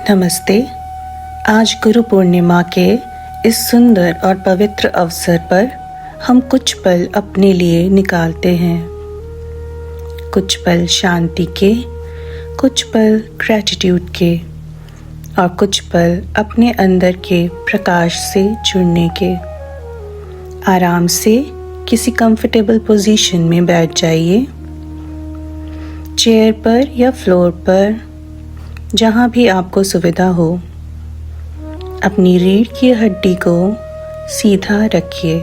नमस्ते। आज गुरु पूर्णिमा के इस सुंदर और पवित्र अवसर पर हम कुछ पल अपने लिए निकालते हैं। कुछ पल शांति के, कुछ पल ग्रैटिट्यूड के और कुछ पल अपने अंदर के प्रकाश से जुड़ने के। आराम से किसी कंफर्टेबल पोजीशन में बैठ जाइए, चेयर पर या फ्लोर पर, जहाँ भी आपको सुविधा हो। अपनी रीढ़ की हड्डी को सीधा रखिए,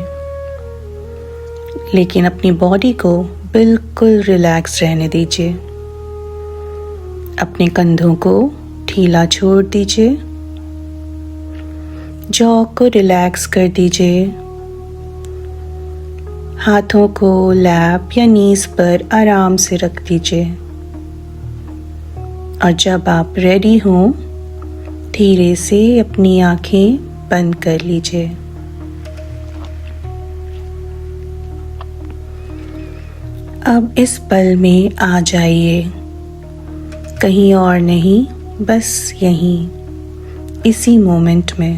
लेकिन अपनी बॉडी को बिल्कुल रिलैक्स रहने दीजिए। अपने कंधों को ढीला छोड़ दीजिए, जॉ को रिलैक्स कर दीजिए। हाथों को लैप या नीज पर आराम से रख दीजिए और जब आप रेडी हों, धीरे से अपनी आंखें बंद कर लीजिए। अब इस पल में आ जाइए, कहीं और नहीं, बस यहीं, इसी मोमेंट में।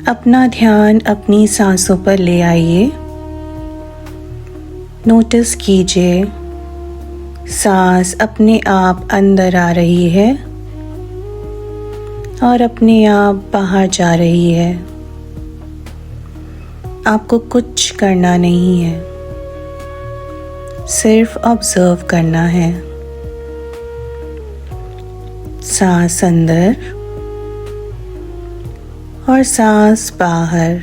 अपना ध्यान अपनी सांसों पर ले आइए। नोटिस कीजिए सांस अपने आप अंदर आ रही है और अपने आप बाहर जा रही है। आपको कुछ करना नहीं है, सिर्फ ऑब्जर्व करना है। सांस अंदर और सांस बाहर।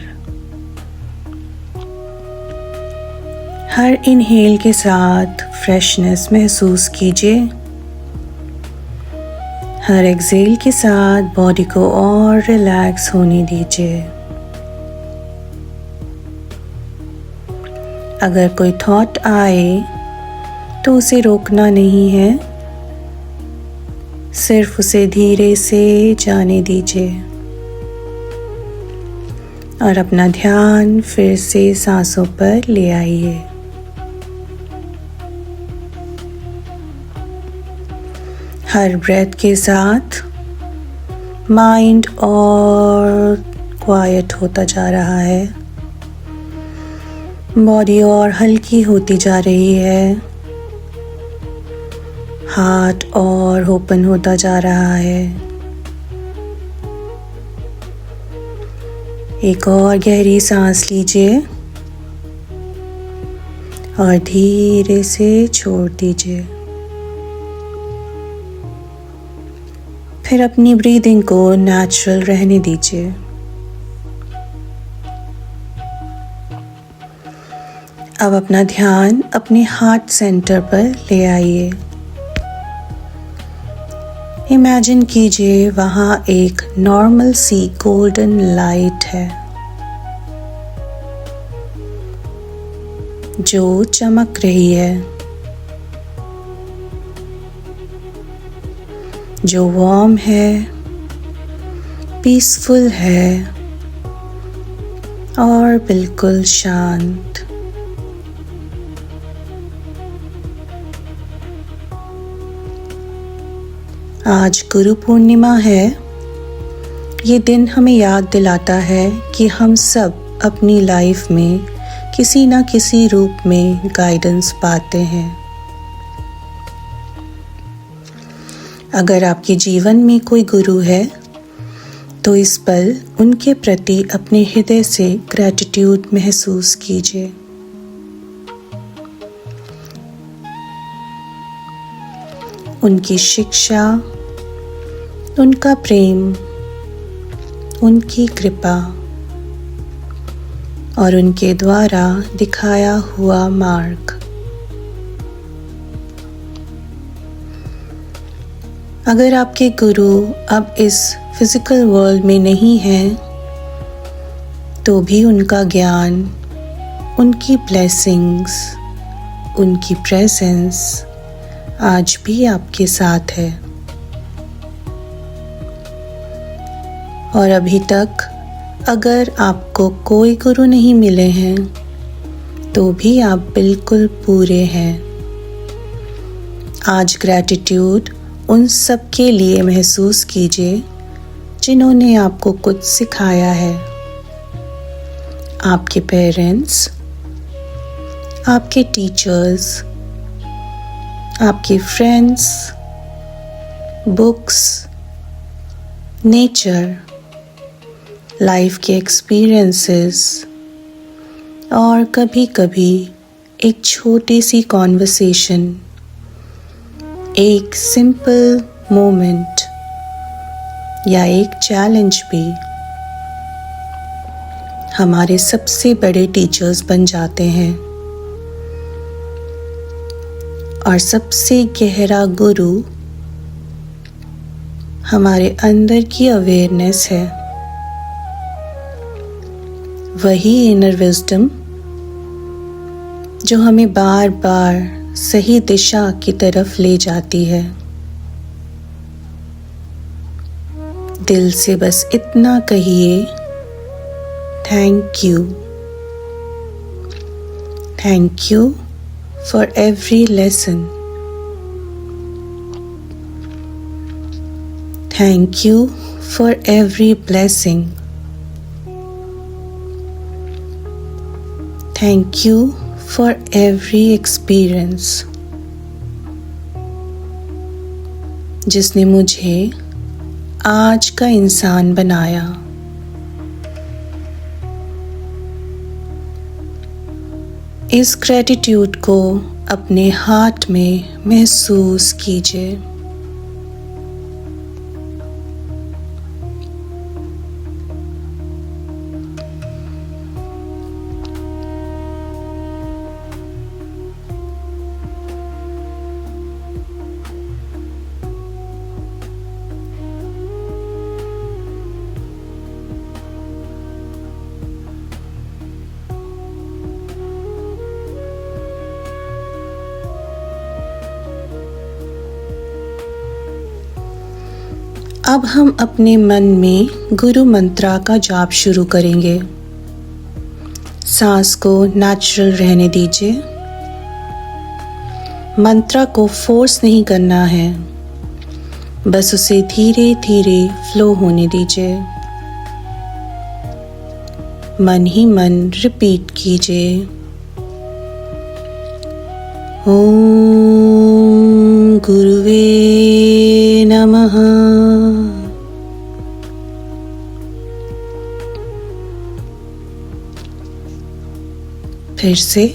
हर इनहेल के साथ फ्रेशनेस महसूस कीजिए। हर एक्सहेल के साथ बॉडी को और रिलैक्स होने दीजिए। अगर कोई थॉट आए तो उसे रोकना नहीं है, सिर्फ उसे धीरे से जाने दीजिए और अपना ध्यान फिर से सांसों पर ले आइए। हर ब्रेथ के साथ माइंड और क्वाइट होता जा रहा है, बॉडी और हल्की होती जा रही है, हार्ट और ओपन होता जा रहा है। एक और गहरी सांस लीजिए और धीरे से छोड़ दीजिए। फिर अपनी ब्रीदिंग को नेचुरल रहने दीजिए। अब अपना ध्यान अपने हार्ट सेंटर पर ले आइए। इमेजिन कीजिए वहाँ एक नॉर्मल सी गोल्डन लाइट है जो चमक रही है, जो वार्म है, पीसफुल है और बिल्कुल शांत। आज गुरु पूर्णिमा है। ये दिन हमें याद दिलाता है कि हम सब अपनी लाइफ में किसी न किसी रूप में गाइडेंस पाते हैं। अगर आपके जीवन में कोई गुरु है तो इस पल उनके प्रति अपने हृदय से ग्रैटिट्यूड महसूस कीजिए। उनकी शिक्षा, उनका प्रेम, उनकी कृपा और उनके द्वारा दिखाया हुआ मार्ग। अगर आपके गुरु अब इस फिजिकल वर्ल्ड में नहीं हैं, तो भी उनका ज्ञान, उनकी ब्लेसिंग्स, उनकी प्रेजेंस आज भी आपके साथ है। और अभी तक अगर आपको कोई गुरु नहीं मिले हैं, तो भी आप बिल्कुल पूरे हैं। आज ग्रैटिट्यूड उन सब के लिए महसूस कीजिए जिन्होंने आपको कुछ सिखाया है। आपके पेरेंट्स, आपके टीचर्स, आपके फ्रेंड्स, बुक्स, नेचर, लाइफ के एक्सपीरियंसेस और कभी कभी एक छोटी सी कॉन्वर्सेशन, एक सिंपल मोमेंट या एक चैलेंज भी हमारे सबसे बड़े टीचर्स बन जाते हैं। और सबसे गहरा गुरु हमारे अंदर की अवेयरनेस है, वही इनर विजडम जो हमें बार बार सही दिशा की तरफ ले जाती है। दिल से बस इतना कहिए, thank you. Thank you for every lesson. Thank you for every blessing. Thank you for every experience जिसने मुझे आज का इंसान बनाया। इस ग्रैटिट्यूड को अपने हार्ट में महसूस कीजिए। अब हम अपने मन में गुरु मंत्रा का जाप शुरू करेंगे। सांस को नेचुरल रहने दीजिए। मंत्रा को फोर्स नहीं करना है, बस उसे धीरे धीरे फ्लो होने दीजिए। मन ही मन रिपीट कीजिए, ओम गुरुवे नमः। फिर से,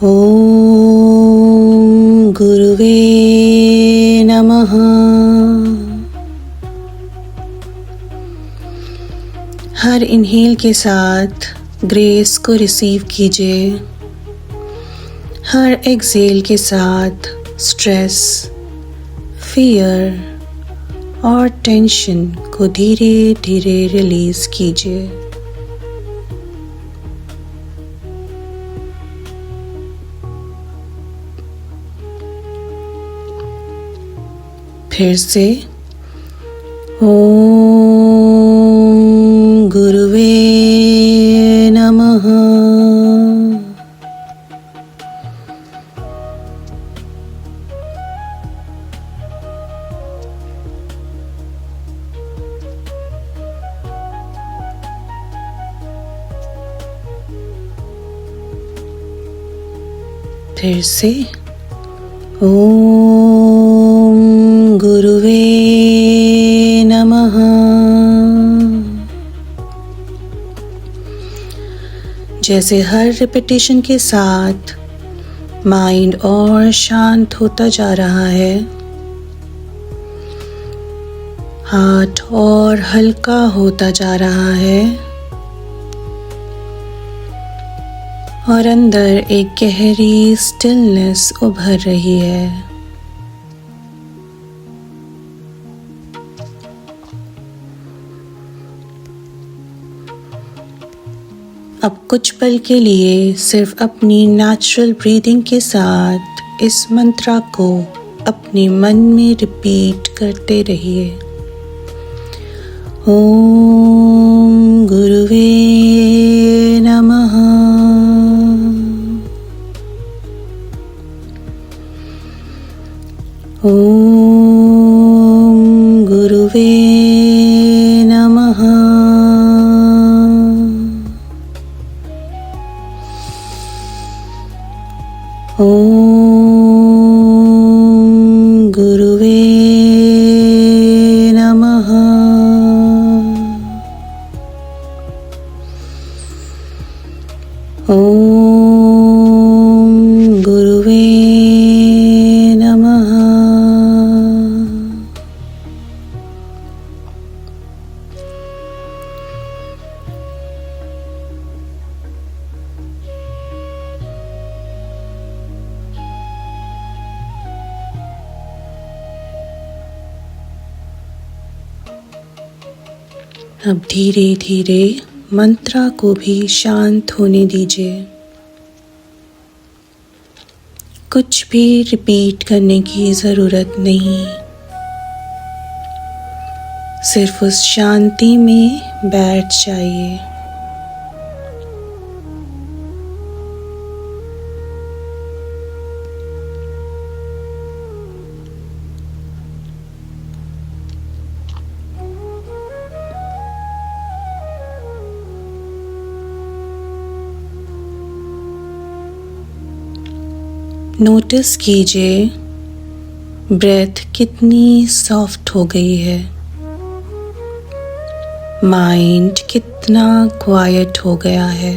ओम गुरुवे नमः। हर इनहेल के साथ ग्रेस को रिसीव कीजिए। हर एक्सहेल के साथ स्ट्रेस, फियर और टेंशन को धीरे धीरे रिलीज कीजिए। फिर से, ओम गुरुवे नमः। फिर से, ओम गुरुवे नमः। जैसे हर रिपीटिशन के साथ माइंड और शांत होता जा रहा है, हार्ट और हल्का होता जा रहा है और अंदर एक गहरी स्टिलनेस उभर रही है। अब कुछ पल के लिए सिर्फ अपनी नेचुरल ब्रीदिंग के साथ इस मंत्रा को अपने मन में रिपीट करते रहिए। ओम गुरुवे नमः। ओम गुरुवे नमः। ओम गुरुवे नमः। ओम गुरुवे नमः। अब धीरे धीरे मंत्रा को भी शांत होने दीजिए। कुछ भी रिपीट करने की ज़रूरत नहीं, सिर्फ उस शांति में बैठ जाइए। नोटिस कीजिए ब्रेथ कितनी सॉफ्ट हो गई है, माइंड कितना क्वाइट हो गया है,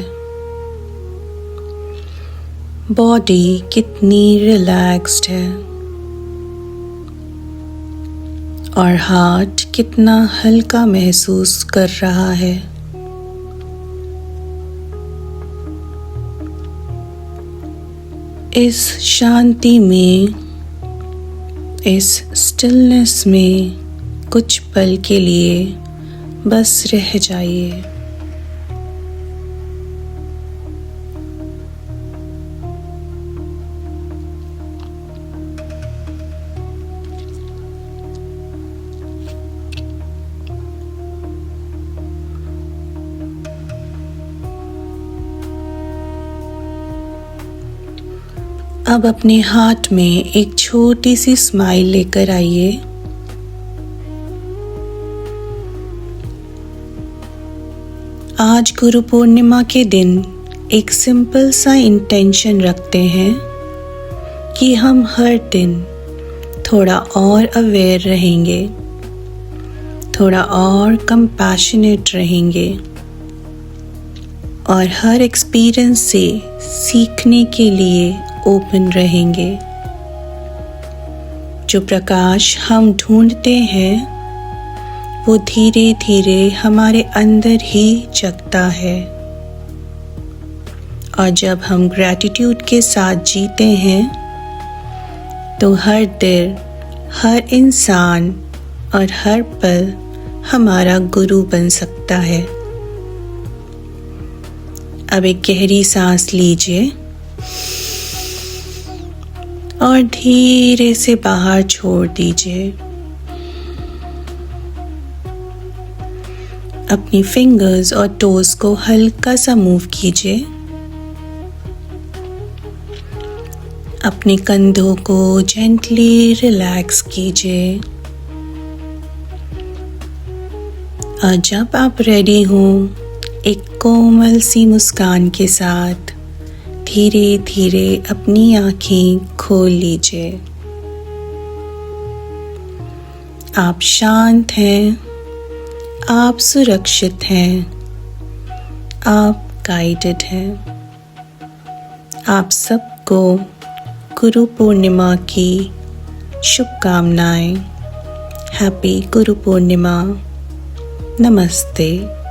बॉडी कितनी रिलैक्स्ड है और हार्ट कितना हल्का महसूस कर रहा है। इस शांति में, इस स्टिलनेस में कुछ पल के लिए बस रह जाइए। अब अपने हाथ में एक छोटी सी स्माइल लेकर आइए। आज गुरु पूर्णिमा के दिन एक सिंपल सा इंटेंशन रखते हैं कि हम हर दिन थोड़ा और अवेयर रहेंगे, थोड़ा और कंपैशनेट रहेंगे और हर एक्सपीरियंस से सीखने के लिए ओपन रहेंगे। जो प्रकाश हम ढूंढते हैं वो धीरे धीरे हमारे अंदर ही जगता है और जब हम ग्रैटिट्यूड के साथ जीते हैं तो हर दिन, हर इंसान और हर पल हमारा गुरु बन सकता है। अब एक गहरी सांस लीजिए और धीरे से बाहर छोड़ दीजिए। अपनी फिंगर्स और टोज को हल्का सा मूव कीजिए। अपने कंधों को जेंटली रिलैक्स कीजिए और जब आप रेडी हो, एक कोमल सी मुस्कान के साथ धीरे धीरे अपनी आँखें खोल लीजिए। आप शांत हैं, आप सुरक्षित हैं, आप गाइडेड हैं। आप सबको गुरु पूर्णिमा की शुभकामनाएं। हैप्पी गुरु पूर्णिमा। नमस्ते।